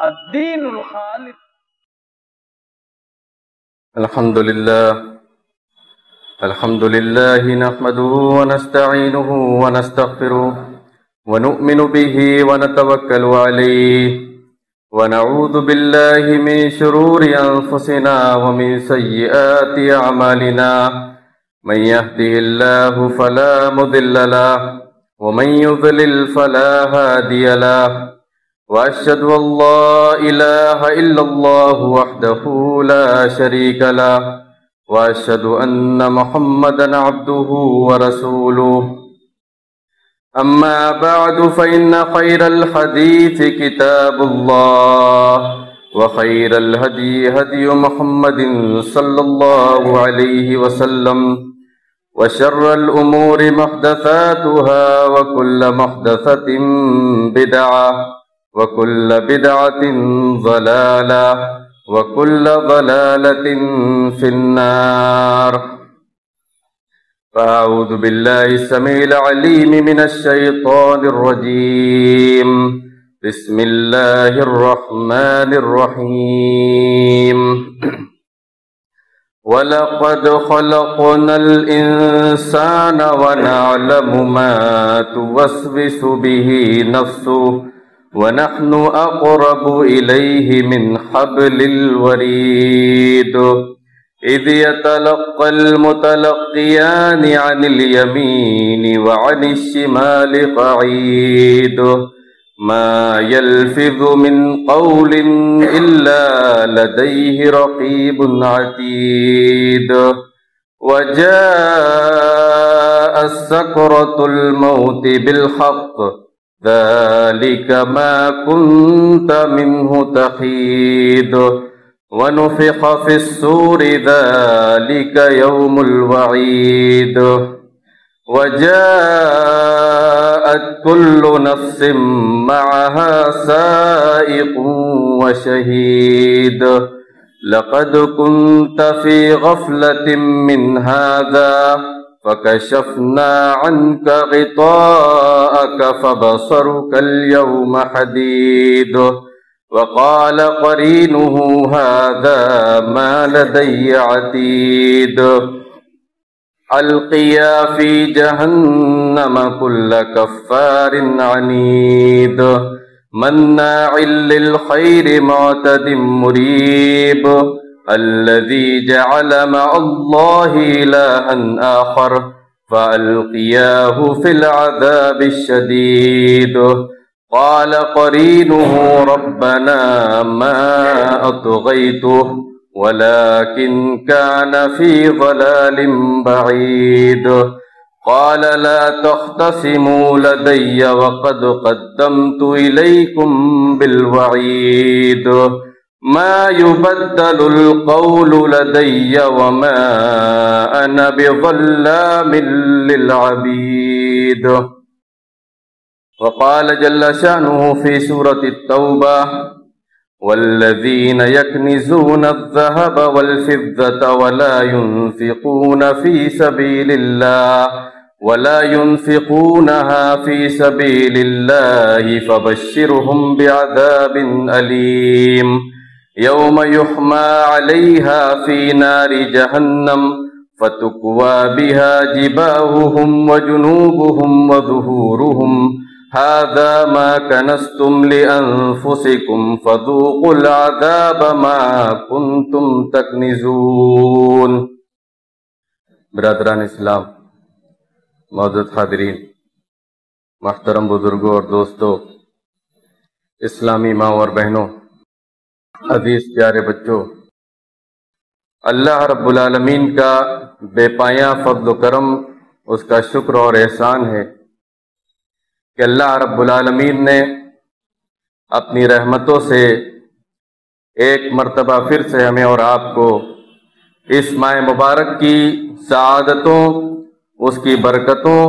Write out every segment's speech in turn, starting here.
الدین الخالص. الحمد لله نحمده ونستعينه ونستغفره ونؤمن به ونتوكل عليه ونعوذ بالله من شرور أنفسنا ومن سيئات أعمالنا من يهده الله فلا مضل له ومن يضلل فلا هادي له وأشهد أن لا إله إلا الله وحده لا شريك له وأشهد أن محمدًا عبده ورسوله. أما بعد فإن خير الحديث كتاب الله وخير الهدي هدي محمد صلى الله عليه وسلم وشر الأمور محدثاتها وكل محدثة بدعة وكل بدعة ضلالة وكل ضلالة في النار. فأعوذ بالله السميع العليم من الشيطان الرجيم. بسم الله الرحمن الرحيم. وَلَقَدْ خَلَقْنَا الْإِنسَانَ وَنَعْلَمُ مَا تُوَسْوِسُ بِهِ نَفْسُهُ وَنَحْنُ أَقْرَبُ إِلَيْهِ مِنْ حَبْلِ الْوَرِيدِ. إِذْ يَتَلَقَّى الْمُتَلَقِّيَانِ عَنِ الْيَمِينِ وَعَنِ الشِّمَالِ قَعِيدٌ. مَا يَلْفِظُ مِنْ قَوْلٍ إِلَّا لَدَيْهِ رَقِيبٌ عَتِيدٌ. وَجَاءَتْ سَكْرَةُ الْمَوْتِ بِالْحَقِّ ذَلِكَ مَا كُنْتَ مِنْهُ تَحِيدُ. وَنُفِخَ فِي الصُّورِ ذَلِكَ يَوْمُ الْوَعِيدِ. وَجَاءَتْ كُلُّ نَفْسٍ مَعَهَا سَائِقٌ وَشَهِيدٌ. لَقَدْ كُنْتَ فِي غَفْلَةٍ مِّنْ هَذَا فَكَشَفْنَا عَنْكَ غِطَاءَكَ فَبَصَرُكَ الْيَوْمَ حَدِيدٌ. وَقَالَ قَرِينُهُ هَذَا مَا لَدَيَّ عَتِيدٌ. أَلْقِيَا فِي جَهَنَّمَ كُلَّ كَفَّارٍ عَنِيدٍ مَنَّاعٍ لِلْخَيْرِ مُعْتَدٍ مُرِيبٍ. الَّذِي جَعَلَ مَعَ اللَّهِ إِلَٰهًا آخَرَ فَأَلْقِيَاهُ فِي الْعَذَابِ الشَّدِيدِ. قَالَ قَرِينُهُ رَبَّنَا مَا أَطْغَيْتُهُ وَلَٰكِنْ كَانَ فِي ضَلَالٍ بَعِيدٍ. قَالَ لَا تَخْتَصِمُوا لَدَيَّ وَقَدْ قَدَّمْتُ إِلَيْكُمْ بِالْوَعِيدِ. مَا يُبَدَّلُ الْقَوْلُ لَدَيَّ وَمَا أَنَا بِظَلَّامٍ لِلْعَبِيدِ. وقال جل شأنه في سورة التوبة: والذين يكنزون الذهب والفضة ولا ينفقونها في سبيل الله فبشرهم بعذاب أليم يوم يحمى عليها في نار جهنم فتكوى بها جباههم وجنوبهم وظهورهم هذا ما كنزتم لأنفسكم فذوقوا العذاب ما كنتم تكنزون. برادران اسلام، معزز حاضرین، محترم بزرگوں اور دوستوں، اسلامی ماں اور بہنوں، عزیز پیارے بچوں، اللہ رب العالمین کا بے پایاں فضل و کرم، اس کا شکر اور احسان ہے کہ اللہ رب العالمین نے اپنی رحمتوں سے ایک مرتبہ پھر سے ہمیں اور آپ کو اس ماہ مبارک کی سعادتوں، اس کی برکتوں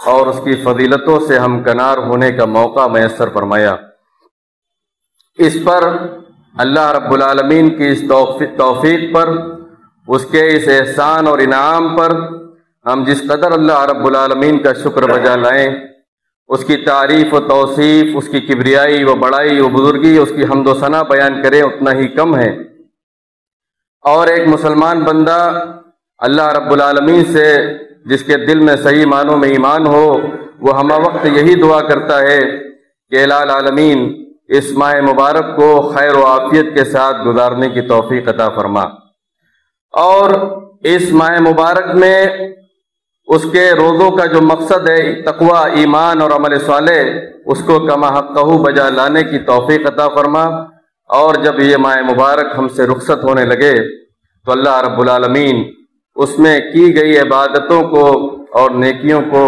اور اس کی فضیلتوں سے ہمکنار ہونے کا موقع میسر فرمایا. اس پر اللہ رب العالمین کی اس توفیق پر، اس کے اس احسان اور انعام پر ہم جس قدر اللہ رب العالمین کا شکر بجا لائیں اس کی تعریف و توصیف، اس کی کبریائی و بڑائی و بزرگی، اس کی حمد و ثنا بیان کریں اتنا ہی کم ہے۔ اور ایک مسلمان بندہ اللہ رب العالمین سے جس کے دل میں صحیح معنوں میں ایمان ہو، وہ ہمہ وقت یہی دعا کرتا ہے کہ الہ العالمین اس ماہ مبارک کو خیر و عافیت کے ساتھ گزارنے کی توفیق عطا فرما، اور اس ماہ مبارک میں اس کے روزوں کا جو مقصد ہے تقوی، ایمان اور عمل صالح، اس کو کما حقہ بجا لانے کی توفیق عطا فرما۔ اور جب یہ ماہ مبارک ہم سے رخصت ہونے لگے تو اللہ رب العالمین اس میں کی گئی عبادتوں کو اور نیکیوں کو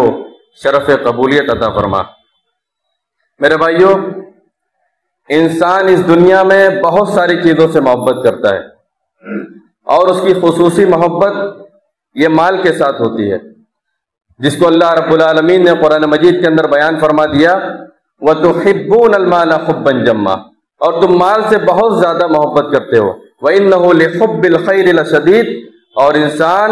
شرف قبولیت عطا فرما۔ میرے بھائیوں، انسان اس دنیا میں بہت ساری چیزوں سے محبت کرتا ہے، اور اس کی خصوصی محبت یہ مال کے ساتھ ہوتی ہے، جس کو اللہ رب العالمین نے قرآن مجید کے اندر بیان فرما دیا، وَتُحِبُّونَ الْمَالَ حُبًّا جَمًّا، اور تم مال سے بہت زیادہ محبت کرتے ہو، وَإِنَّهُ لِحُبِّ الْخَيْرِ لَشَدِيدٌ، اور انسان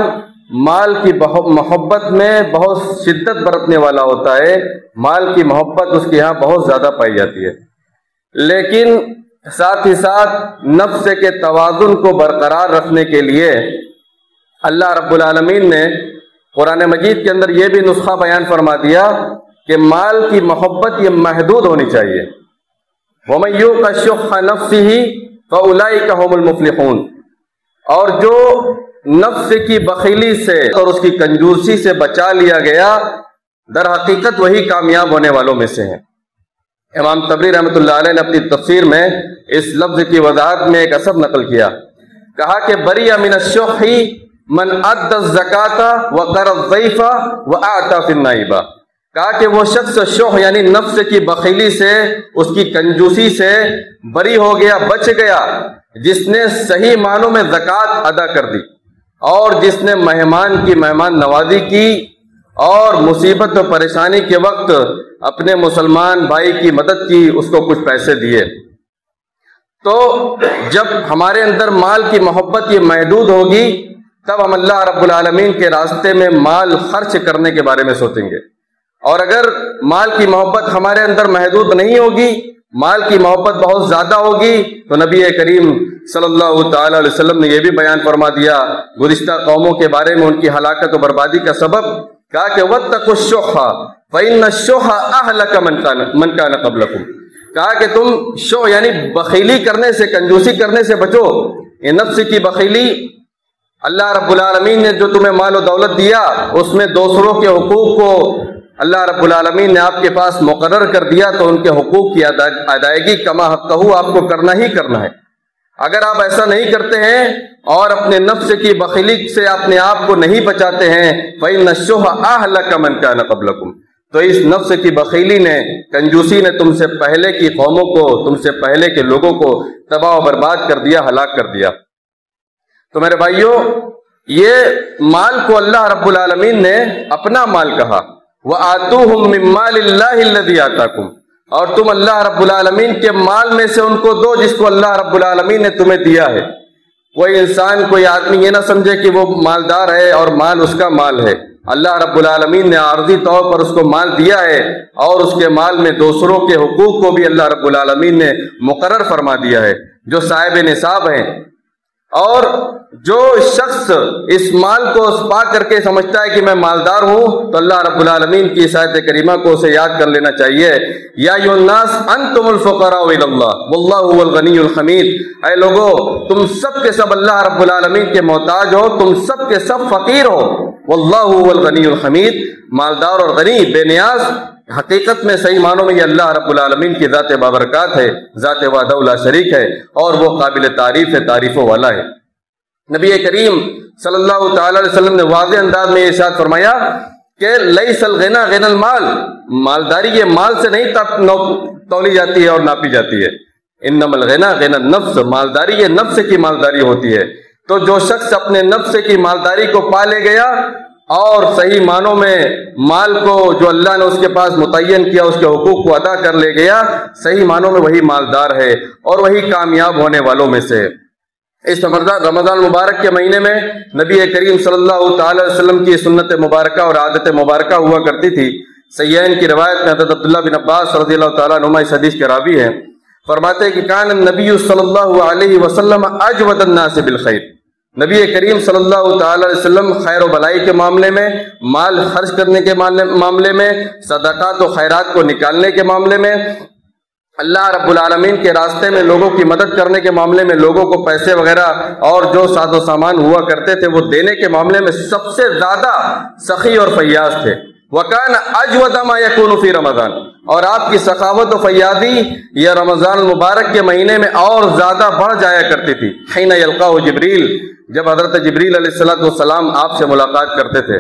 مال کی محبت میں بہت شدت برتنے والا ہوتا ہے، مال کی محبت اس کے یہاں بہت زیادہ پائی جاتی ہے۔ لیکن ساتھ ہی ساتھ نفس کے توازن کو برقرار رکھنے کے لیے اللہ رب العالمین نے قرآن مجید کے اندر یہ بھی نسخہ بیان فرما دیا کہ مال کی محبت یہ محدود ہونی چاہیے۔ وَمَن يُوقَ شُحَّ نَفْسِهِ فَأُولَٰئِكَ هُمُ الْمُفْلِحُونَ، اور جو نفس کی بخیلی سے اور اس کی کنجوسی سے بچا لیا گیا، در حقیقت وہی کامیاب ہونے والوں میں سے ہیں۔ امام طبری رحمۃ اللہ علیہ نے اپنی تفسیر میں اس لفظ کی وضاحت میں ایک اثر نقل کیا، کہا کہ بری من الشح من ادى الزکاۃ وقر الضیف واعطى في النائبہ، کہا کہ وہ شخص شح یعنی نفس کی بخیلی سے، اس کی کنجوسی سے بری ہو گیا، بچ گیا، جس نے صحیح معنوں میں زکوٰۃ ادا کر دی، اور جس نے مہمان کی مہمان نوازی کی، اور مصیبت و پریشانی کے وقت اپنے مسلمان بھائی کی مدد کی، اس کو کچھ پیسے دیے۔ تو جب ہمارے اندر مال کی محبت یہ محدود ہوگی، تب ہم اللہ رب العالمین کے راستے میں مال خرچ کرنے کے بارے میں سوچیں گے، اور اگر مال کی محبت ہمارے اندر محدود نہیں ہوگی، مال کی محبت بہت زیادہ ہوگی، تو نبی کریم صلی اللہ تعالی علیہ وسلم نے یہ بھی بیان فرما دیا گزشتہ قوموں کے بارے میں، ان کی ہلاکت و بربادی کا سبب، کہا کہ وَاتَّقُوا الشُّحَّ فَإِنَّ الشُّحَّ أَهْلَكَ مَنْ كَانَ قَبْلَكُمْ، کہا کہ تم شح یعنی بخیلی کرنے سے، کنجوسی کرنے سے بچو۔ یہ نفس کی بخیلی، اللہ رب العالمین نے جو تمہیں مال و دولت دیا، اس میں دوسروں کے حقوق کو اللہ رب العالمین نے آپ کے پاس مقرر کر دیا، تو ان کے حقوق کی ادائیگی کما حقہ آپ کو کرنا ہی کرنا ہے۔ اگر آپ ایسا نہیں کرتے ہیں اور اپنے نفس کی بخیلی سے اپنے آپ کو نہیں بچاتے ہیں، فَإِنَّ الشُّحَّ أَهْلَكَ مَنْ كَانَ قَبْلَكُمْ، تو اس نفس کی بخیلی نے، کنجوسی نے تم سے پہلے کی قوموں کو، تم سے پہلے کے لوگوں کو تباہ و برباد کر دیا، ہلاک کر دیا۔ تو میرے بھائیوں، یہ مال کو اللہ رب العالمین نے اپنا مال کہا، وَآتُوهُم مِّن مَّالِ اللَّهِ الَّذِي آتَاكُمْ، اور تم اللہ رب العالمین کے مال میں سے ان کو دو جس کو اللہ رب العالمین نے تمہیں دیا ہے۔ کوئی انسان، کوئی آدمی یہ نہ سمجھے کہ وہ مالدار ہے اور مال اس کا مال ہے۔ اللہ رب العالمین نے عارضی طور پر اس کو مال دیا ہے، اور اس کے مال میں دوسروں کے حقوق کو بھی اللہ رب العالمین نے مقرر فرما دیا ہے، جو صاحب نصاب ہیں۔ اور جو شخص اس مال کو پا کر کے سمجھتا ہے کہ میں مالدار ہوں، تو اللہ رب العالمین کی اس آیت کریمہ کو اسے یاد کر لینا چاہیے، یا ایھا الناس انتم الفقراء الی اللہ واللہ هو الغنی الحمید، اے لوگو تم سب کے سب اللہ رب العالمین کے محتاج ہو، تم سب کے سب فقیر ہو، واللہ هو الغنی الحمید، مالدار اور غنی، بے نیاز، حقیقت میں صحیح معنوں میں یہ اللہ رب العالمین کی ذات بابرکات ہے، ذات وحدہ لا شریک ہے، اور وہ قابل تعریف ہے، تعریفوں والا ہے۔ نبی کریم صلی اللہ تعالی علیہ وسلم نے واضح انداز میں یہ ارشاد فرمایا کہ لیس الغنی غنی المال، مالداری یہ مال سے نہیں تولی جاتی ہے اور ناپی جاتی ہے، انما الغنی غنی النفس، مالداری یہ نفس کی مالداری ہوتی ہے۔ تو جو شخص اپنے نفس کی مالداری کو پا لے گیا اور صحیح معنوں میں مال کو جو اللہ نے اس کے پاس متعین کیا، اس کے حقوق کو ادا کر لے گیا، صحیح معنوں میں وہی مالدار ہے اور وہی کامیاب ہونے والوں میں سے۔ اس رمضان مبارک کے مہینے میں نبی کریم صلی اللہ تعالی علیہ وسلم کی سنت مبارکہ اور عادت مبارکہ ہوا کرتی تھی سیئین کی روایت میں حضرت عبداللہ بن عباس رضی اللہ تعالیٰ عنہما اس حدیث کے راوی ہیں، فرماتے ہیں کہ کان النبی صلی اللہ علیہ وسلم اجود الناس بالخیر، نبی کریم صلی اللہ تعالی علیہ وسلم خیر و بلائی کے معاملے میں، مال خرچ کرنے کے معاملے میں، صدقات و خیرات کو نکالنے کے معاملے میں، اللہ رب العالمین کے راستے میں لوگوں کی مدد کرنے کے معاملے میں، لوگوں کو پیسے وغیرہ اور جو ساز و سامان ہوا کرتے تھے وہ دینے کے معاملے میں سب سے زیادہ سخی اور فیاض تھے۔ وَكَانَ أَجْوَدَ مَا يَكُونُ فِي رمضان، اور آپ کی سخاوت و فیاضی یہ رمضان المبارک کے مہینے میں اور زیادہ بڑھ جایا کرتی تھی۔ حین یلقاہ جبریل، جب حضرت جبریل علیہ السلام آپ سے ملاقات کرتے تھے۔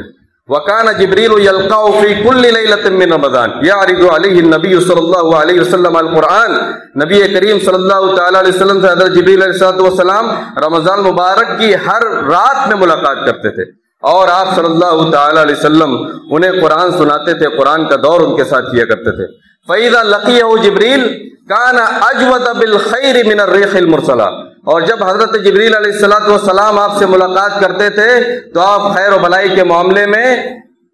وَكَانَ جِبْرِيلُ يَلْقَاهُ فِي كُلِّ لَيْلَةٍ مِّن رمضان يَعْرِضُ عَلَيْهِ النَّبِيُّ صلی اللہ علیہ وسلم القرآن، نبی کریم صلی اللہ تعالی علیہ وسلم سے حضرت جبریل علیہ السلام رمضان مبارک کی ہر رات میں ملاقات کرتے تھے، اور آپ صلی اللہ تعالی علیہ وسلم انہیں قرآن سناتے تھے، قرآن کا دور ان کے ساتھ کیا کرتے تھے۔ فَإِذَا لَقِيَهُ جِبْرِيلُ كَانَ أَجْوَدَ بِالْخَيْرِ مِنَ الرِّيحِ الْمُرْسَلَةِ، اور جب حضرت جبریل علیہ السلام آپ سے ملاقات کرتے تھے تو آپ خیر و بلائی کے معاملے میں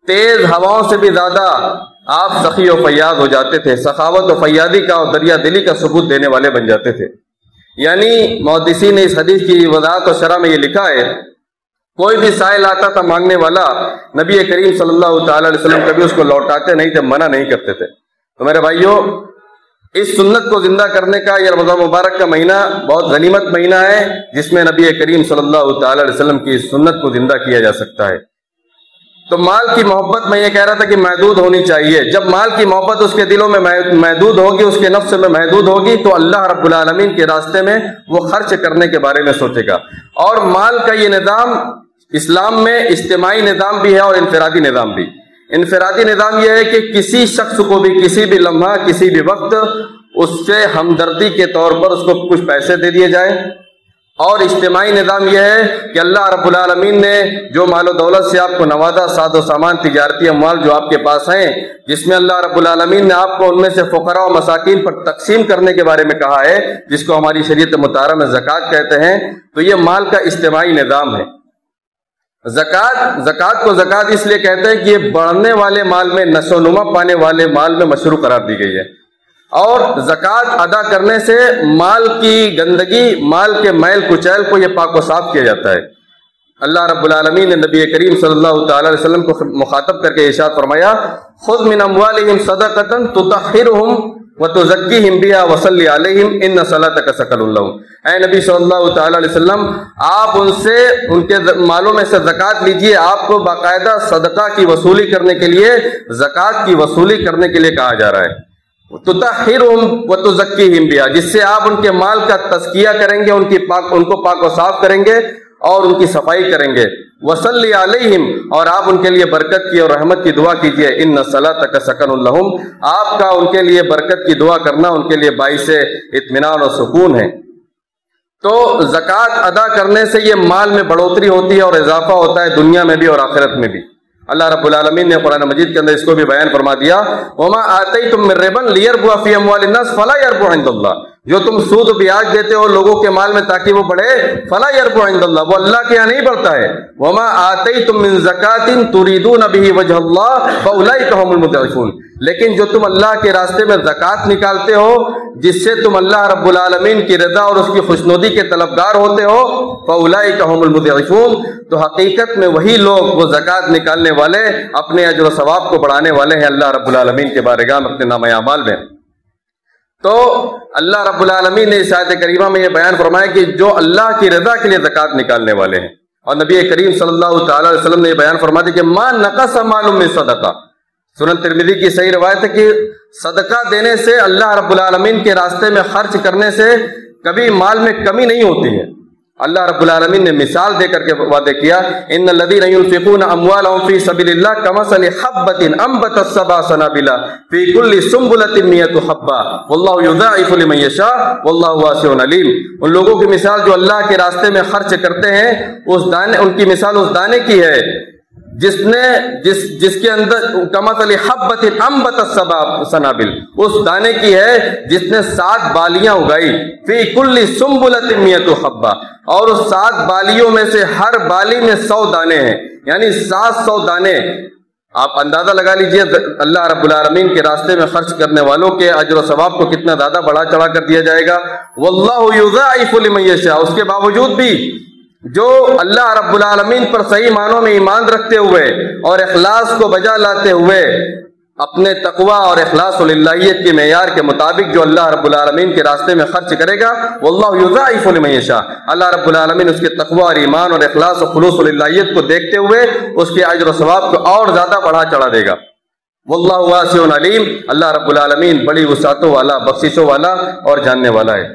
تیز ہواؤں سے بھی زیادہ آپ سخی و فیاض ہو جاتے تھے، سخاوت و فیاضی کا اور دریا دلی کا ثبوت دینے والے بن جاتے تھے۔ یعنی محدثین نے اس حدیث کی وضاحت و شرح میں یہ لکھا ہے، کوئی بھی سائل آتا تھا مانگنے والا، نبی کریم صلی اللہ تعالی علیہ وسلم کبھی اس کو لوٹاتے نہیں تھے، منع نہیں کرتے تھے۔ تو میرے بھائیوں، اس سنت کو زندہ کرنے کا یہ رمضان مبارک کا مہینہ بہت غنیمت مہینہ ہے، جس میں نبی کریم صلی اللہ تعالی علیہ وسلم کی سنت کو زندہ کیا جا سکتا ہے۔ تو مال کی محبت میں یہ کہہ رہا تھا کہ محدود ہونی چاہیے۔ جب مال کی محبت اس کے دلوں میں محدود ہوگی، اس کے نفس میں محدود ہوگی، تو اللہ رب العالمین کے راستے میں وہ خرچ کرنے کے بارے میں سوچے گا۔ اور مال کا یہ نظام اسلام میں اجتماعی نظام بھی ہے اور انفرادی نظام بھی۔ انفرادی نظام یہ ہے کہ کسی شخص کو بھی کسی بھی لمحہ کسی بھی وقت اس سے ہمدردی کے طور پر اس کو کچھ پیسے دے دیے جائیں، اور اجتماعی نظام یہ ہے کہ اللہ رب العالمین نے جو مال و دولت سے آپ کو نوازا، ساز و سامان، تجارتی اموال جو آپ کے پاس ہیں، جس میں اللہ رب العالمین نے آپ کو ان میں سے فقراء و مساکین پر تقسیم کرنے کے بارے میں کہا ہے، جس کو ہماری شریعت مطہرہ میں زکوٰۃ کہتے ہیں، تو یہ مال کا اجتماعی نظام ہے۔ زکوٰۃ کو زکوٰۃ اس لیے کہتے ہیں کہ یہ بڑھنے والے مال میں، نشو و نما پانے والے مال میں مشروع قرار دی گئی ہے، اور زکوٰۃ ادا کرنے سے مال کی گندگی، مال کے میل کچیل کو یہ پاک و صاف کیا جاتا ہے۔ اللہ رب العالمین نے نبی کریم صلی اللہ تعالی علیہ وسلم کو مخاطب کر کے ارشاد فرمایا، خذ من اموالہم صدقۃ تطہرہم وتزکیہم بہا وصلی علیہم ان صلاتک سکن لہم۔ اے نبی صلی اللہ تعالی علیہ وسلم، آپ ان سے، ان کے مالوں میں سے زکوٰۃ لیجئے۔ آپ کو باقاعدہ صدقہ کی وصولی کرنے کے لیے، زکوٰۃ کی وصولی کرنے کے لیے کہا جا رہا ہے۔ تطہرہم وتزکیہم بہا، جس سے آپ ان کے مال کا تزکیہ کریں گے، ان کو پاک و صاف کریں گے اور ان کی صفائی کریں گے۔ وصلی علیہم، اور آپ ان کے لیے برکت کی اور رحمت کی دعا کیجیے۔ ان صلاتک سکن لہم، آپ کا ان کے لیے برکت کی دعا کرنا ان کے لیے باعث اطمینان اور سکون ہے۔ تو زکوٰۃ ادا کرنے سے یہ مال میں بڑھوتری ہوتی ہے اور اضافہ ہوتا ہے، دنیا میں بھی اور آخرت میں بھی۔ اللہ رب العالمین نے قرآن مجید کے اندر اس کو بھی بیان فرما دیا، وَمَا آتَيْتُم مِّن رِّبًا لِيَرْبُوَ فِي أَمْوَالِ النَّاسِ فَلَا يَرْبُو عِندَ اللَّهِ، جو تم سود و بیاج دیتے ہو لوگوں کے مال میں تاکہ وہ بڑھے، فَلَا يَرْبُو عِندَ اللَّهِ، وہ اللہ کے یہاں نہیں بڑھتا ہے۔ وَمَا آتَيْتُم مِّن زَكَاةٍ تُرِيدُونَ بِهِ وَجْهَ اللَّهِ فَأُولَٰئِكَ هُمُ الْمُضْعِفُونَ، لیکن جو تم اللہ کے راستے میں زکوٰۃ نکالتے ہو جس سے تم اللہ رب العالمین کی رضا اور اس کی خوشنودی کے طلبگار ہوتے ہو، فَأُولَٰئِكَ هُمُ الْمُضْعِفُونَ، تو حقیقت میں وہی لوگ، وہ زکوٰۃ نکالنے والے، اپنے اجر و ثواب کو بڑھانے والے ہیں اللہ رب العالمین کے بارگاہ میں، اپنے نامہ اعمال میں۔ تو اللہ رب العالمین نے اس آیت کریمہ میں یہ بیان فرمایا کہ جو اللہ کی رضا کے لیے زکوٰۃ نکالنے والے ہیں، اور نبی کریم صلی اللہ تعالی علیہ وسلم نے یہ بیان فرما دیا کہ ما نقص مال من صدقہ، سنن ترمذی کی صحیح روایت ہے کہ صدقہ دینے سے، اللہ رب العالمین کے راستے میں خرچ کرنے سے کبھی مال میں کمی نہیں ہوتی ہے۔ اللہ رب العالمین نے مثال دے کر کے وعدے کیا، ان الذین ينفقون اموالهم فی سبیل اللہ کمثل حبۃ انبتت سبع سنابل فی کل سنبلۃ مئۃ حبۃ واللہ یضاعف لمن یشاء واللہ واسع علیم۔ ان لوگوں کی مثال جو اللہ کے راستے میں خرچ کرتے ہیں، اس دانے، ان کی مثال اس دانے کی ہے جس کے اندر کمثل حبۃ انبتت سبع سنابل، اس دانے کی ہے جس نے 7 بالیاں اگائی، فی کل سنبلۃ مئۃ حبۃ، اور اس 7 بالیوں میں سے ہر بالی میں 100 دانے ہیں، یعنی 700 دانے آپ اندازہ لگا لیجئے اللہ رب العالمین کے راستے میں خرچ کرنے والوں کے اجر و ثواب کو کتنا زیادہ بڑھا چڑھا کر دیا جائے گا. واللہ یضاعف لمن یشاء. اس کے باوجود بھی جو اللہ رب العالمین پر صحیح معنوں میں ایمان رکھتے ہوئے اور اخلاص کو بجا لاتے ہوئے اپنے تقوی اور اخلاص للہیت کے معیار کے مطابق جو اللہ رب العالمین کے راستے میں خرچ کرے گا، واللہ یضاعف لمن یشاء، اللہ رب العالمین اس کے تقوی اور ایمان اور اخلاص و خلوص للہیت کو دیکھتے ہوئے اس کے اجر و ثواب کو اور زیادہ بڑھا چڑھا دے گا. واللہ واسع علیم، اللہ رب العالمین بڑی وسعتوں والا، بخششوں والا اور جاننے والا ہے.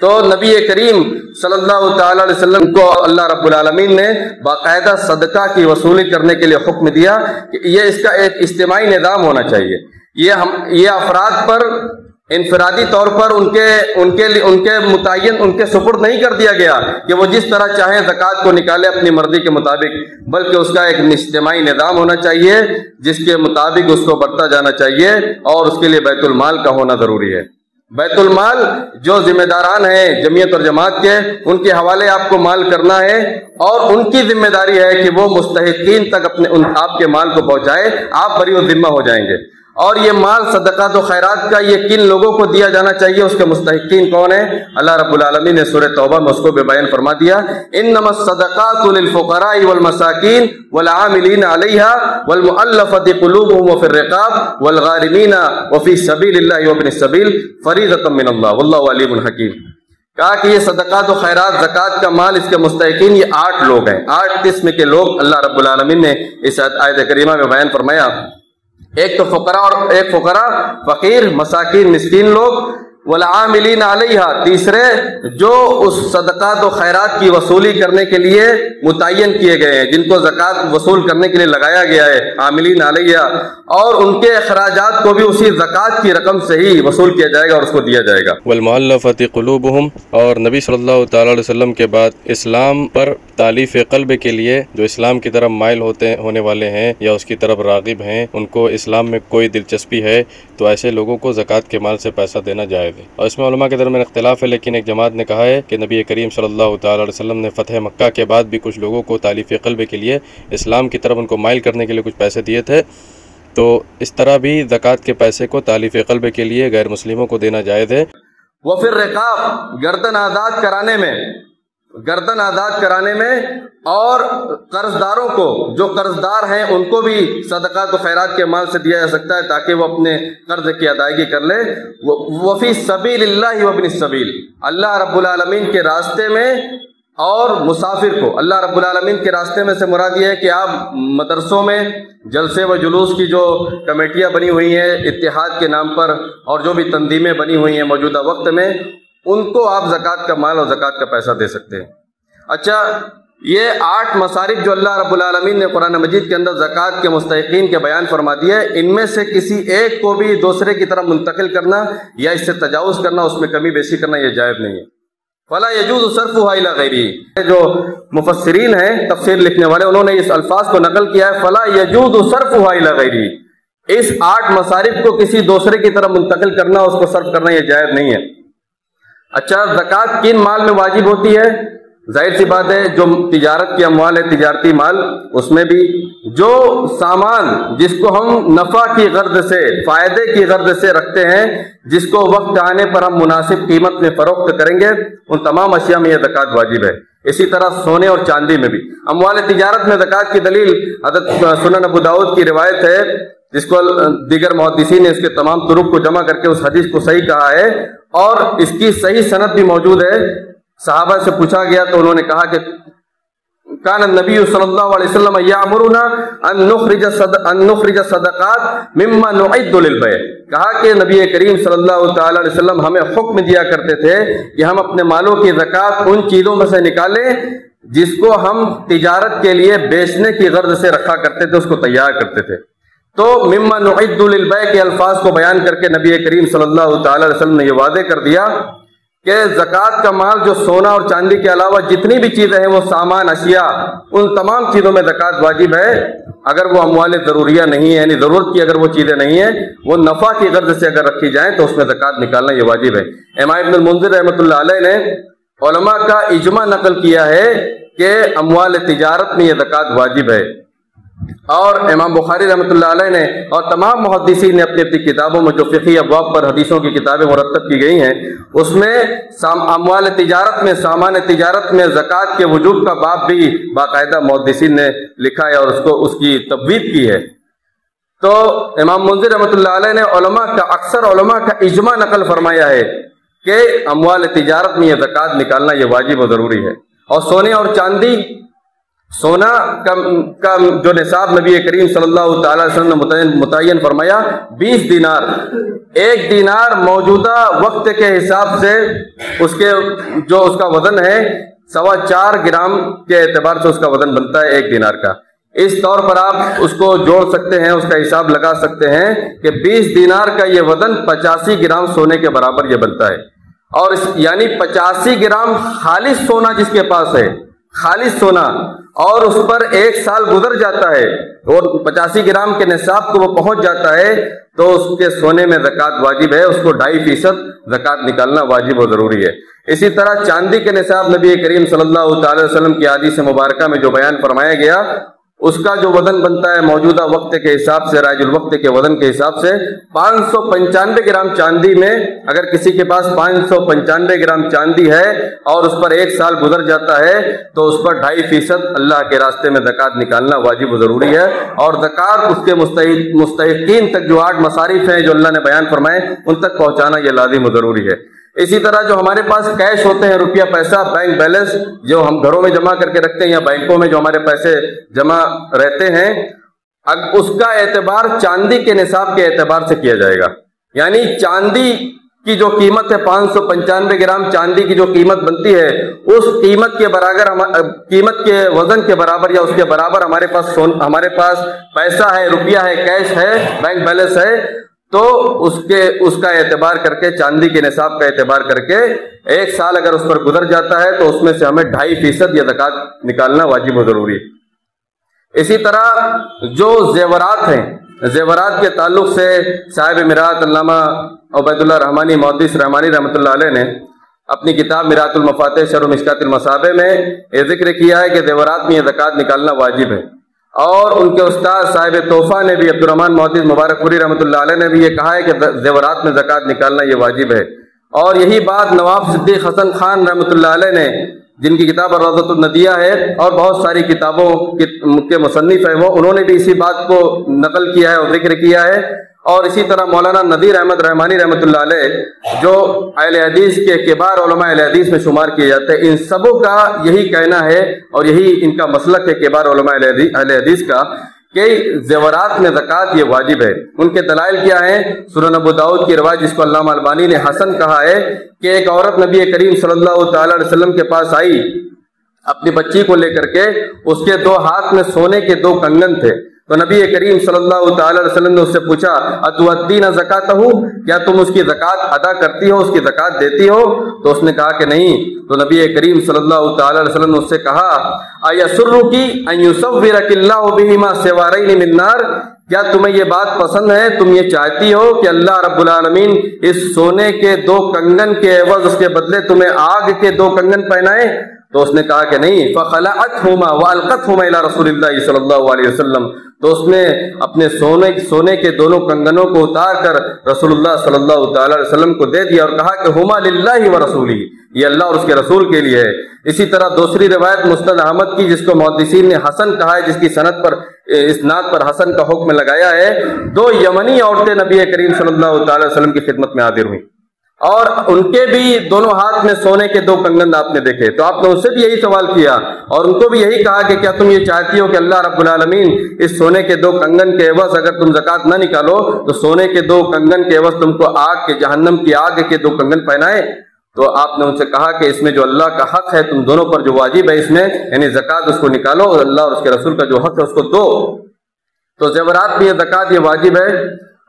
تو نبی کریم صلی اللہ تعالی علیہ وسلم کو اللہ رب العالمین نے باقاعدہ صدقہ کی وصولی کرنے کے لیے حکم دیا کہ یہ اس کا ایک اجتماعی نظام ہونا چاہیے. یہ افراد پر انفرادی طور پر ان کے متعین ان کے سپرد نہیں کر دیا گیا کہ وہ جس طرح چاہیں زکوٰۃ کو نکالے اپنی مرضی کے مطابق، بلکہ اس کا ایک اجتماعی نظام ہونا چاہیے جس کے مطابق اس کو برتا جانا چاہیے، اور اس کے لیے بیت المال کا ہونا ضروری ہے. بیت المال جو ذمہ داران ہیں جمعیت اور جماعت کے، ان کے حوالے آپ کو مال کرنا ہے، اور ان کی ذمہ داری ہے کہ وہ مستحقین تک آپ کے مال کو پہنچائے. آپ بری ذمہ ہو جائیں گے. اور یہ مال صدقات و خیرات کا یہ کن لوگوں کو دیا جانا چاہیے، اس کے مستحقین کون ہیں؟ اللہ رب العالمین نے سورہ توبہ میں اس کو بے بیان فرما دیا. انما الصدقات للفقراء والمساکین والعاملین علیہا والمؤلفۃ قلوبهم وفی الرقاب والغارمین وفی سبیل اللہ وابن السبیل فریضۃ من اللہ واللہ علیم حکیم. کہا کہ یہ صدقات و خیرات، زکوٰۃ کا مال، اس کے مستحقین یہ 8 لوگ ہیں. 8 قسم کے لوگ اللہ رب العالمین نے اس آیت کریمہ میں بیان فرمایا. ایک تو فقراء فقیر، مساکین مسکین لوگ، والعاملین علیہا تیسرے جو اس صدقات و خیرات کی وصولی کرنے کے لیے متعین کیے گئے ہیں، جن کو زکوٰۃ وصول کرنے کے لیے لگایا گیا ہے، عاملین علیہا، اور ان کے اخراجات کو بھی اسی زکوٰۃ کی رقم سے ہی وصول کیا جائے گا اور اس کو دیا جائے گا. والمؤلفۃ قلوبہم، اور نبی صلی اللہ تعالی علیہ وسلم کے بعد اسلام پر تالیف قلب کے لیے جو اسلام کی طرف مائل ہونے والے ہیں یا اس کی طرف راغب ہیں، ان کو اسلام میں کوئی دلچسپی ہے تو ایسے لوگوں کو زکوٰۃ کے مال سے پیسہ دینا جائز ہے. اور اس میں علماء کے درمیان اختلاف ہے، لیکن ایک جماعت نے کہا ہے کہ نبی کریم صلی اللہ تعالی علیہ وسلم نے فتح مکہ کے بعد بھی کچھ لوگوں کو تالیف قلب کے لیے اسلام کی طرف ان کو مائل کرنے کے لیے کچھ پیسے دیے تھے، تو اس طرح بھی زکوٰۃ کے پیسے کو تالیف قلب کے لیے غیر مسلموں کو دینا جائز ہے. وفی الرقاب، گردن آزاد کرانے میں اور قرض داروں کو، جو قرض دار ہیں ان کو بھی صدقات و خیرات کے مال سے دیا جا سکتا ہے تاکہ وہ اپنے قرض کی ادائیگی کر لے. وفی سبیل اللہ وابن السبیل، اللہ رب العالمین کے راستے میں اور مسافر کو. اللہ رب العالمین کے راستے میں سے مراد یہ ہے کہ آپ مدرسوں میں جلسے و جلوس کی جو کمیٹیاں بنی ہوئی ہیں اتحاد کے نام پر، اور جو بھی تنظیمیں بنی ہوئی ہیں موجودہ وقت میں، ان کو آپ زکوٰۃ کا مال اور زکوٰۃ کا پیسہ دے سکتے ہیں. اچھا، یہ 8 مصارف جو اللہ رب العالمین نے قرآن مجید کے اندر زکوٰۃ کے مستحقین کے بیان فرما دیا ہے، ان میں سے کسی ایک کو بھی دوسرے کی طرف منتقل کرنا یا اس سے تجاوز کرنا، اس میں کمی بیشی کرنا یہ جائز نہیں ہے. فلا یجوز صرفها الی غیرہ، جو مفسرین ہیں تفسیر لکھنے والے، انہوں نے اس الفاظ کو نقل کیا ہے، فلا یجوز صرفها الی غیرہ، اس 8 مصارف کو کسی دوسرے کی طرف منتقل کرنا، اس کو صرف کرنا یہ جائز نہیں ہے. اچھا، زکوٰۃ کن مال میں واجب ہوتی ہے؟ ظاہر سی بات ہے جو تجارت کی اموال ہے، تجارتی مال، اس میں بھی جو سامان جس کو ہم نفع کی غرض سے، فائدے کی غرض سے رکھتے ہیں، جس کو وقت آنے پر ہم مناسب قیمت میں فروخت کریں گے، ان تمام اشیاء میں یہ زکوٰۃ واجب ہے. اسی طرح سونے اور چاندی میں بھی. اموال تجارت میں زکوٰۃ کی دلیل حضرت سنن ابو داؤد کی روایت ہے، جس کو دیگر محدثین نے اس کے تمام طرق کو جمع کر کے اس حدیث کو صحیح کہا ہے، اور اس کی صحیح سند بھی موجود ہے. صحابہ سے پوچھا گیا تو انہوں نے کہا کہ کان النبی صلی اللہ علیہ وسلم یامرنا ان نخرج صدقات مما نعد للبیع، کہا کہ نبی کریم صلی اللہ تعالی علیہ وسلم ہمیں حکم دیا کرتے تھے کہ ہم اپنے مالوں کی زکوٰۃ ان چیزوں میں سے نکالیں جس کو ہم تجارت کے لیے بیچنے کی غرض سے رکھا کرتے تھے، اس کو تیار کرتے تھے. تو مما نعد للبیع کے الفاظ کو بیان کر کے نبی کریم صلی اللہ تعالی علیہ وسلم نے یہ واضح کر دیا کہ زکوٰۃ کا مال جو سونا اور چاندی کے علاوہ جتنی بھی چیزیں ہیں، وہ سامان، اشیاء، ان تمام چیزوں میں زکوٰۃ واجب ہے. اگر وہ اموال ضروریہ نہیں ہے، یعنی ضرورت کی اگر وہ چیزیں نہیں ہیں، وہ نفع کی غرض سے اگر رکھی جائیں تو اس میں زکوٰۃ نکالنا یہ واجب ہے. امام ابن المنذر رحمۃ اللہ علیہ نے علماء کا اجماع نقل کیا ہے کہ اموال تجارت میں یہ زکوٰۃ واجب ہے. اور امام بخاری رحمۃ اللہ علیہ نے اور تمام محدثین نے اپنی اپنی کتابوں میں جو فقہی ابواب پر حدیثوں کی کتابیں مرتب کی گئی ہیں اس میں اموال تجارت میں سامان تجارت میں زکوٰۃ کے وجوب کا باب بھی باقاعدہ محدثین نے لکھا ہے اور اس کی تبویب کی ہے۔ تو امام منذر رحمۃ اللہ علیہ نے اکثر علماء کا اجماع نقل فرمایا ہے کہ اموال تجارت میں یہ زکوٰۃ نکالنا یہ واجب و ضروری ہے۔ اور سونے اور چاندی، سونا کا جو نصاب نبی کریم صلی اللہ تعالی علیہ وسلم نے متعین فرمایا 20 دینار، 1 دینار موجودہ وقت کے حساب سے اس کا وزن ہے 4.25 گرام کے اعتبار سے اس کا وزن بنتا ہے 1 دینار کا۔ اس طور پر آپ اس کو جوڑ سکتے ہیں، اس کا حساب لگا سکتے ہیں کہ 20 دینار کا یہ وزن 85 گرام سونے کے برابر یہ بنتا ہے۔ اور یعنی 85 گرام خالص سونا جس کے پاس ہے، خالص سونا، اور اس پر 1 سال گزر جاتا ہے اور 85 گرام کے نصاب کو وہ پہنچ جاتا ہے تو اس کے سونے میں زکوٰۃ واجب ہے، اس کو 2.5% زکوٰۃ نکالنا واجب و ضروری ہے۔ اسی طرح چاندی کے نصاب نبی کریم صلی اللہ تعالی وسلم کی حدیث مبارکہ میں جو بیان فرمایا گیا اس کا جو وزن بنتا ہے موجودہ وقت کے حساب سے، رائج الوقت کے وزن کے حساب سے 595 گرام چاندی میں اگر کسی کے پاس 595 گرام چاندی ہے اور اس پر 1 سال گزر جاتا ہے تو اس پر 2.5% اللہ کے راستے میں زکوٰۃ نکالنا واجب و ضروری ہے۔ اور زکوٰۃ اس کے مستحقین تک جو 8 مصارف ہیں جو اللہ نے بیان فرمائے ان تک پہنچانا یہ لازم و ضروری ہے۔ اسی طرح جو ہمارے پاس کیش ہوتے ہیں، روپیہ پیسہ، بینک بیلنس جو ہم گھروں میں جمع کر کے رکھتے ہیں یا بینکوں میں جو ہمارے پیسے جمع رہتے ہیں، اس کا اعتبار چاندی کے نصاب کے اعتبار سے کیا جائے گا۔ یعنی چاندی کی جو قیمت ہے 595 گرام چاندی کی جو قیمت بنتی ہے اس قیمت کے برابر، قیمت کے وزن کے برابر یا اس کے برابر ہمارے پاس پیسہ ہے، روپیہ ہے، کیش ہے، بینک بیلنس ہے، تو اس کا اعتبار کر کے، چاندی کے نصاب کا اعتبار کر کے 1 سال اگر اس پر گزر جاتا ہے تو اس میں سے ہمیں 2.5% یا زکوٰۃ نکالنا واجب و ضروری ہے۔ اسی طرح جو زیورات ہیں، زیورات کے تعلق سے صاحب میرات علامہ عبید اللہ رحمانی محدث رحمانی رحمۃ اللہ علیہ نے اپنی کتاب میرات المفاتح شرح مشکات المصابیح میں یہ ذکر کیا ہے کہ زیورات میں یہ زکوٰۃ نکالنا واجب ہے۔ اور ان کے استاد صاحب تحفہ نے بھی، عبدالرحمن محدث مبارک پوری رحمۃ اللہ علیہ نے بھی یہ کہا ہے کہ زیورات میں زکوٰۃ نکالنا یہ واجب ہے۔ اور یہی بات نواب صدیق حسن خان رحمۃ اللہ علیہ نے، جن کی کتاب الروضۃ الندیہ ہے اور بہت ساری کتابوں کے مصنف ہیں، انہوں نے بھی اسی بات کو نقل کیا ہے اور ذکر کیا ہے۔ اور اسی طرح مولانا نذیر احمد رحمانی رحمۃ اللہ علیہ جو اہل حدیث کے کبار علماء اہل حدیث میں شمار کیے جاتے ہیں، ان سبوں کا یہی کہنا ہے اور یہی ان کا مسلک ہے کبار علماء اہل حدیث کا کہ زیورات میں زکوٰۃ یہ واجب ہے۔ ان کے دلائل کیا ہیں؟ سنن ابو داؤد کی روایت جس کو علامہ البانی نے حسن کہا ہے کہ ایک عورت نبی کریم صلی اللہ تعالی علیہ وسلم کے پاس آئی اپنی بچی کو لے کر کے، اس کے 2 ہاتھ میں سونے کے 2 کنگن تھے، تو نبی کریم صلی اللہ تعالی علیہ وسلم نے اس سے پوچھا اتؤدین زکاتہ، کیا تم اس کی زکوٰۃ ادا کرتی ہو، اس کی زکوٰۃ دیتی ہو؟ تو اس نے کہا کہ نہیں۔ تو نبی کریم صلی اللہ تعالی علیہ وسلم نے اس سے کہا ایسرکی ان یصورک اللہ بہما سوارین من نار، کیا تمہیں یہ بات پسند ہے، تم یہ چاہتی ہو کہ اللہ رب العالمین اس سونے کے 2 کنگن کے عوض اس کے بدلے تمہیں آگ کے 2 کنگن پہنائے؟ تو اس نے کہا کہ نہیں۔ فخلعتهما والقتهما الى رسول اللہ صلی اللہ علیہ وسلم، تو اس نے اپنے سونے کے دونوں کنگنوں کو اتار کر رسول اللہ صلی اللہ تعالی علیہ وسلم کو دے دیا اور کہا کہ ہما للہ ورسولہ، یہ اللہ اور اس کے رسول کے لیے ہے۔ اسی طرح دوسری روایت مسند احمد کی جس کو محدثین نے حسن کہا ہے، جس کی سند پر اسناد پر حسن کا حکم لگایا ہے، 2 یمنی عورتیں نبی کریم صلی اللہ تعالی وسلم کی خدمت میں حاضر ہوئیں اور ان کے بھی دونوں ہاتھ میں سونے کے 2 کنگن آپ نے دیکھے، تو آپ نے ان سے بھی یہی سوال کیا اور ان کو بھی یہی کہا کہ کیا تم یہ چاہتی ہو کہ اللہ رب العالمین اس سونے کے 2 کنگن کے عوض اگر تم زکوٰۃ نہ نکالو تو سونے کے 2 کنگن کے عوض تم کو آگ کے، جہنم کی آگ کے 2 کنگن پہنائے؟ تو آپ نے ان سے کہا کہ اس میں جو اللہ کا حق ہے تم دونوں پر جو واجب ہے اس میں یعنی زکوٰۃ اس کو نکالو اور اللہ اور اس کے رسول کا جو حق ہے اس کو دو۔ تو زیورات میں یہ زکوٰۃ یہ واجب ہے۔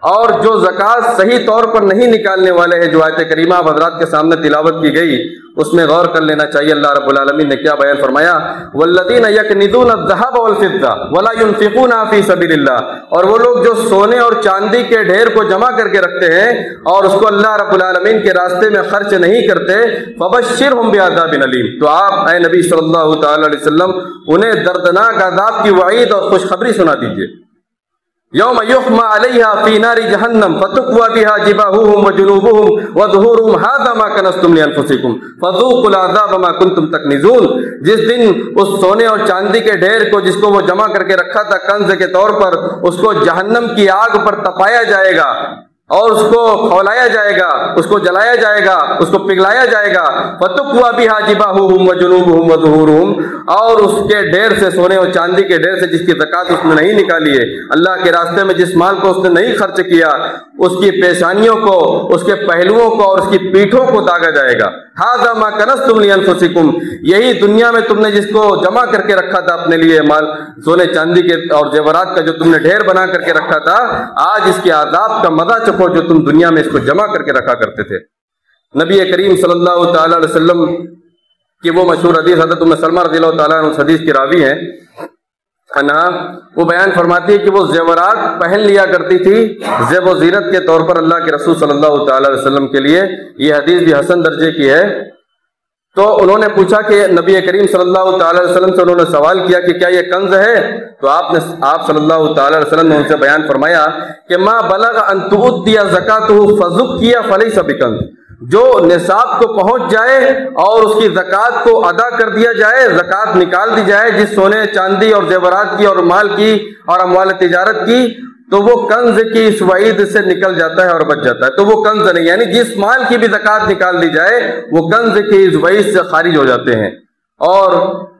اور جو زکوٰۃ صحیح طور پر نہیں نکالنے والے ہیں، جو آیت کریمہ حضرات کے سامنے تلاوت کی گئی، اس میں غور کر لینا چاہیے اللہ رب العالمین نے کیا بیان فرمایا، والذین یکنزون الذهب والفضہ ولا ينفقونها فی سبیل اللہ، اور وہ لوگ جو سونے اور چاندی کے ڈھیر کو جمع کر کے رکھتے ہیں اور اس کو اللہ رب العالمین کے راستے میں خرچ نہیں کرتے، فبشرہم بعذاب علیم، تو آپ اے نبی صلی اللہ تعالی علیہ وسلم انہیں دردناک عذاب کی وعید اور خوشخبری سنا دیجیے۔ یوم یحمى علیہا فی نار جہنم فتکوی بہا جباہہم وجنوبہم وظہورہم ھذا ما کنزتم لانفسکم فذوقوا العذاب ما کنتم تکنزون، جس دن اس سونے اور چاندی کے ڈھیر کو جس کو وہ جمع کر کے رکھا تھا کنز کے طور پر، اس کو جہنم کی آگ پر تپایا جائے گا اور اس کو کھولایا جائے گا، اس کو جلایا جائے گا، اس کو پگھلایا جائے گا، فَتُقْوَى بِهَا جِبَاهُهُمْ وَجُنُوبُهُمْ وَظُهُورُهُمْ، اور اس کے ڈھیر سے، سونے اور چاندی کے ڈھیر سے جس کی زکوٰۃ اس نے نہیں نکالی ہے، اللہ کے راستے میں جس مال کو اس نے نہیں خرچ کیا، اس کی پیشانیوں کو، اس کے پہلوؤں کو اور اس کی پیٹھوں کو داغا جائے گا۔ هَذَا مَا كَنَزْتُمْ لِأَنفُسِكُمْ، یہی دنیا میں تم نے جس کو جمع کر کے رکھا تھا اپنے لیے، مال سونے چاندی کے اور زیورات کا جو تم نے ڈھیر بنا کر کے رکھا تھا، آج اس کے عذاب کا مزہ چکھو جو تم دنیا میں اس کو جمع کر کے رکھا کرتے تھے۔ نبی کریم صلی اللہ تعالی علیہ وسلم کی وہ مشہور حدیث، حضرت ام سلمہ رضی اللہ تعالیٰ عنہ اس حدیث کی راوی ہیں، وہ بیان فرماتی ہے کہ وہ زیورات پہن لیا کرتی تھی زیب و زینت کے طور پر اللہ کے رسول صلی اللہ تعالی علیہ وسلم کے لیے، یہ حدیث بھی حسن درجے کی ہے۔ تو انہوں نے پوچھا کہ نبی کریم صلی اللہ تعالی علیہ وسلم سے انہوں نے سوال کیا کہ کیا یہ کنز ہے؟ تو آپ صلی اللہ تعالی علیہ وسلم نے ان سے بیان فرمایا کہ ما بلغ ان تؤدی زکاتہ فزکی فلیس بکنز، جو نصاب کو پہنچ جائے اور اس کی زکوٰۃ کو ادا کر دیا جائے، زکوٰۃ نکال دی جائے جس سونے چاندی اور زیورات کی اور مال کی اور اموال تجارت کی، تو وہ کنز کی اس وعید سے نکل جاتا ہے اور بچ جاتا ہے، تو وہ کنز نہیں، یعنی جس مال کی بھی زکوٰۃ نکال دی جائے وہ کنز کی اس وعید سے خارج ہو جاتے ہیں۔ اور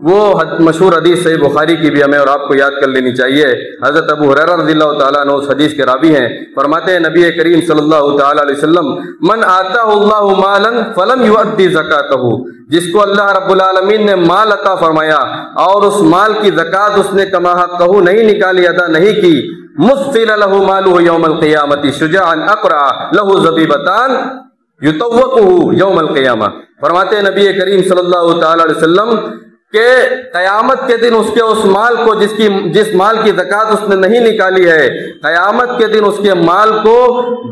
وہ مشہور حدیث صحیح بخاری کی بھی ہمیں اور آپ کو یاد کر لینی چاہیے، حضرت ابو ہریرہ رضی اللہ تعالیٰ عنہ اس حدیث کے راوی ہیں، فرماتے ہیں نبی کریم صلی اللہ تعالیٰ علیہ وسلم، من آتاہ اللہ مالا فلم یؤدی زکاتہ، جس کو اللہ رب العالمین نے مال عطا فرمایا اور اس مال کی زکوٰۃ اس نے کما حقہ نہیں نکالی، ادا نہیں کی، مثل لہ مالہ یوم القیامۃ شجاعا اقرع لہ زبیبتان یطوقہ یوم القیامہ، فرماتے ہیں نبی کریم صلی اللہ تعالی علیہ وسلم کہ قیامت کے دن اس کے اس مال کو جس مال کی زکوٰۃ اس نے نہیں نکالی ہے، قیامت کے دن اس کے مال کو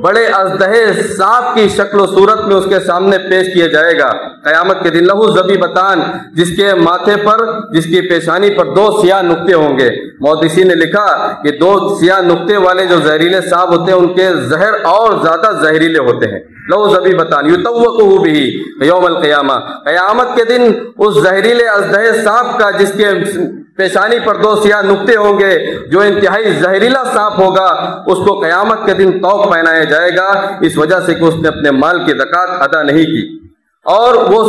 بڑے اژدہے سانپ کی شکل و صورت میں اس کے سامنے پیش کیا جائے گا قیامت کے دن، لہو زبیبتان، جس کے ماتھے پر، جس کی پیشانی پر 2 سیاہ نقطے ہوں گے۔ محدثین نے لکھا کہ 2 سیاہ نقطے والے جو زہریلے سانپ ہوتے ہیں ان کے زہر اور زیادہ زہریلے ہوتے ہیں، لہو زبیبتان یطوقہ بہ یوم القیامہ، قیامت کے دن اس زہریلے اژدہے سانپ کا جس کے پیشانی پر 2 سیاہ نقطے ہوں گے، جو انتہائی زہریلا سانپ ہوگا، اس کو قیامت کے دن طوق پہنایا جائے گا اس وجہ سے کہ اس نے اپنے مال کی زکوٰۃ ادا نہیں کی۔ اور وہ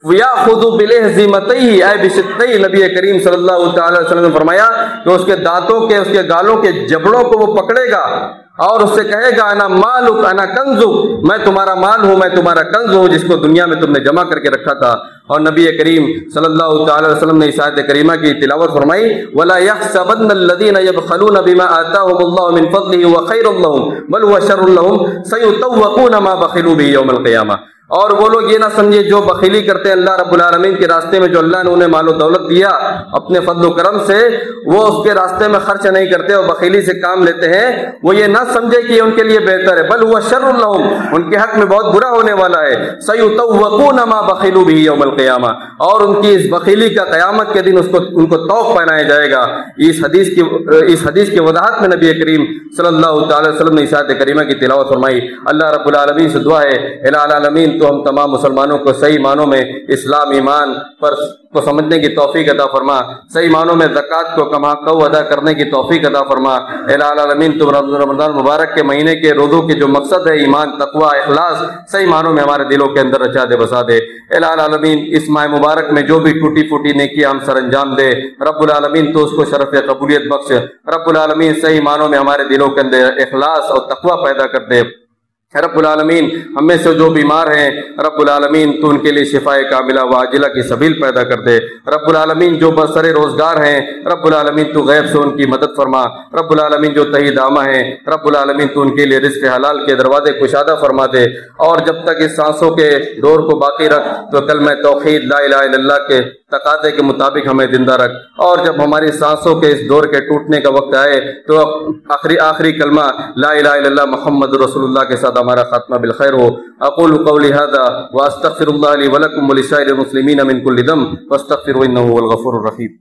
وَيَأْخُذُ بِلِحْزِمَتَيْهِ اے بِشِدَّتِهِ، نبی کریم صلی اللہ تعالی علیہ وسلم نے فرمایا کہ اس کے دانتوں کے، اس کے گالوں کے جبڑوں کو وہ پکڑے گا اور اس سے کہے گا انا مالک انا کنزک، میں تمہارا مال ہوں، میں تمہارا کنز ہوں جس کو دنیا میں تم نے جمع کر کے رکھا تھا۔ اور نبی کریم صلی اللہ تعالی علیہ وسلم نے اس آیت کریمہ کی تلاوت فرمائی، وَلَا يَحْسَبَنَّ الَّذِينَ يَبْخَلُونَ بِمَا آتَاهُمُ اللَّهُ مِنْ فَضْلِهِ وَخَيْرٌ لَّهُمْ بَلْ هُوَ شَرٌّ لَّهُمْ سَيُطَوَّقُونَ مَا بَخِلُوا بِهِ يَوْمَ الْقِيَامَةِ، اور وہ لوگ یہ نہ سمجھے جو بخیلی کرتے ہیں اللہ رب العالمین کے راستے میں، جو اللہ نے انہیں مال و دولت دیا اپنے فضل و کرم سے، وہ اس کے راستے میں خرچ نہیں کرتے اور بخیلی سے کام لیتے ہیں، وہ یہ نہ سمجھے کہ ان کے لیے بہتر ہے، بل ہوا شر لہم، ان کے حق میں بہت برا ہونے والا ہے، سیطوقون ما بخلوا به یوم القیامہ، اور ان کی اس بخیلی کا قیامت کے دن ان کو طوق پہنایا جائے گا۔ اس حدیث کی وضاحت میں نبی کریم صلی اللہ تعالی وسلم نے اس آیت کریمہ کی تلاوت فرمائی۔ اللہ رب العالمین سے دعا ہے الہ العالمین تو ہم تمام مسلمانوں کو صحیح معنوں میں اسلام ایمان پر کو سمجھنے کی توفیق عطا فرما، صحیح معنوں میں زکوٰۃ کو کما حقہ ادا کرنے کی توفیق عطا فرما۔ الہ العالمین تو رمضان مبارک کے مہینے کے روزوں کے جو مقصد ہے ایمان، تقوی، اخلاص، صحیح معنوں میں ہمارے دلوں کے اندر رچا دے، بسا دے۔ الہ العالمین اس ماہ مبارک میں جو بھی ٹوٹی پھوٹی نیکی ہم سر انجام دے، رب العالمین تو اس کو شرف قبولیت بخش، رب العالمین صحیح معنوں میں ہمارے دلوں کے اندر اخلاص اور تقوی پیدا کر دے۔ رب العالمین ہم میں سے جو بیمار ہیں رب العالمین تو ان کے لیے شفاء کاملہ و عاجلہ کی سبیل پیدا کر دے۔ رب العالمین جو برسر روزگار ہیں رب العالمین تو غیب سے ان کی مدد فرما۔ رب العالمین جو تہی دامہ ہیں رب العالمین تو ان کے لیے رزق حلال کے دروازے کشادہ فرما دے، اور جب تک اس سانسوں کے دور کو باقی رکھ تو کلمہ توحید لا الہ الا اللہ کے تقاضے کے مطابق ہمیں زندہ رکھ، اور جب ہماری سانسوں کے اس دور کے ٹوٹنے کا وقت آئے تو آخری کلمہ لا الہ الا اللہ محمد رسول اللہ کے ساتھ ہمارا خاتمہ بالخیر ہو۔ اقول قولی ھذا واستغفر اللہ لی ولکم ولسائر المسلمین من کل ذنب فاستغفروا انہ هو الغفور الرحیم۔